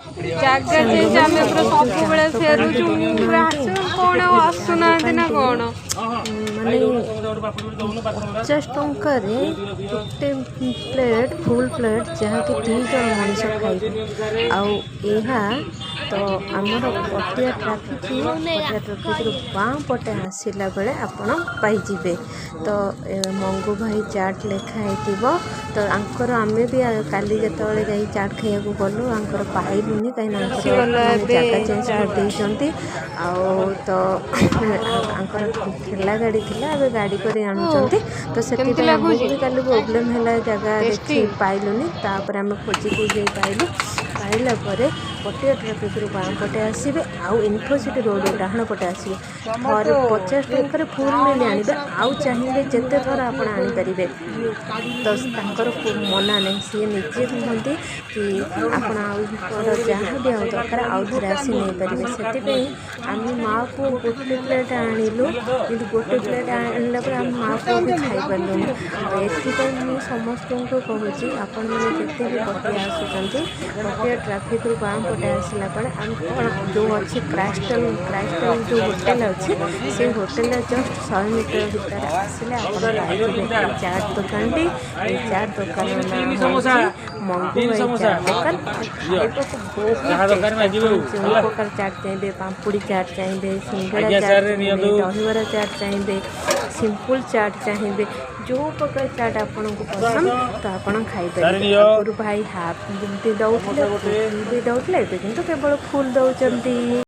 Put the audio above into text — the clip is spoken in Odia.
ଜାଗା ଚେଞ୍ଜ ଆମେ ପୁରା ସବୁବେଳେ ଫେରୁଛୁ ପୁରା କଣ ଆସୁନାହାନ୍ତି ନା କଣ ମାନେ 50 ଟଙ୍କାରେ ଗୋଟେ ପ୍ଲେଟ୍ ଫୁଲ୍ ପ୍ଲେଟ୍ ଯାହାକି 2 ଜଣ ମଣିଷ ଖାଇବେ। ଆଉ ଏହା ତ ଆମର ପଟିଆ ଟ୍ରାଫିକରୁ ବାଁ ପଟେ ଆସିଲା ବେଳେ ଆପଣ ପାଇଯିବେ। ତ ମଙ୍ଗୁ ଭାଇ ଚାଟ୍ ଲେଖା ହେଇଥିବ। ତ ଆଙ୍କର ଆମେ ବି କାଲି ଯେତେବେଳେ ଯାଇ ଚାଟ୍ ଖାଇବାକୁ ଗଲୁ ଆଙ୍କର ପାଇଲୁନି କାହିଁକିନା ଜାଗା ଚେଞ୍ଜ କରିଦେଇଛନ୍ତି। ଆଉ ତ ଆଙ୍କର ଠେଲା ଗାଡ଼ି ଥିଲା ଏବେ ଗାଡ଼ି କରି ଆଣୁଛନ୍ତି। ତ ସେଥିପାଇଁ ଆମକୁ ବି କାଲି ପ୍ରୋବ୍ଲେମ୍ ହେଲା ଜାଗା ଦେଖି ପାଇଲୁନି। ତାପରେ ଆମେ ଖୋଜି ଯାଇ ପାଇଲା ପରେ ପଟିଆ ଟ୍ରାଫିକରୁ ବାଁ ପଟେ ଆସିବେ ଆଉ ଇନ୍ଫୋସିଟି ରୋଡ଼ ଡାହାଣ ପଟେ ଆସିବେ। ଥରେ 50 ଟଙ୍କାରେ ଫୁଲ୍ ମିଲ୍ ଆଣିବେ ଆଉ ଚାହିଁଲେ ଯେତେ ଥର ଆପଣ ଆଣିପାରିବେ। ତ ତାଙ୍କର ମନା ନାହିଁ, ସିଏ ନିଜେ କୁହନ୍ତି କି ଆପଣ ଆଉ ଯାହା ବି ଆଉ ଦରକାର ଆଉ ଥରେ ଆସି ନେଇପାରିବେ। ସେଥିପାଇଁ ଆମେ ମା ପୁଅ ଗୋଟେ ପ୍ଲେଟ୍ ଆଣିଲୁ, କିନ୍ତୁ ଗୋଟେ ପ୍ଲେଟ୍ ଆଣିଲା ପରେ ଆମେ ମା ପୁଅ ବି ଖାଇପାରିଲୁନି। ଆଉ ଏଥିପାଇଁ ମୁଁ ସମସ୍ତଙ୍କୁ କହୁଛି ଆପଣମାନେ ଯେତେ ବି ପଟିଆ ଆସୁଛନ୍ତି ପଟିଆ ଟ୍ରାଫିକରୁ ବାଁ ପଟେ ଆସିଲା ବେଳେ ଆପଣ ଯେଉଁ ଅଛି କ୍ରାଇଷ୍ଟାଲ ଯେଉଁ ହୋଟେଲ ଅଛି ସେଇ ହୋଟେଲରେ ଜଷ୍ଟ 100 ମିଟର ଭିତରେ ଆସିଲେ ଆପଣ ପାଇଯିବେ ଏଇ ଚାଟ୍ ଦୋକାନଟି। ଏଇ ଚାଟ୍ ଦୋକାନର ନାଁ ହେଉଛି ମଙ୍ଗୁ ଭାଇ ଚାଟ୍ ଦୋକାନ। ଖାଇବାକୁ ବହୁତ ଯେଉଁ ପ୍ରକାର ଚାଟ୍ ଚାହିଁବେ, ପାମ୍ପୁଡ଼ି ଚାଟ୍ ଚାହିଁବେ, ସିଙ୍ଗଡ଼ା ଚାଟ୍ ଚାହିଁବେ, ଦହିବରା ଚାଟ୍ ଚାହିଁବେ, ସିମ୍ପୁଲ ଚାଟ୍ ଚାହିଁବେ, ଯେଉଁ ପ୍ରକାର ଚାଟ୍ ଆପଣଙ୍କୁ ପସନ୍ଦ ତ ଆପଣ ଖାଇପାରିବେ। ଆଗରୁ ଭାଇ ହାଫ୍ ବି ଦେଉଥିଲେ ଫୁଲ୍ ବି ଦେଉଥିଲେ, ଏବେ କିନ୍ତୁ କେବଳ ଫୁଲ୍ ଦେଉଛନ୍ତି।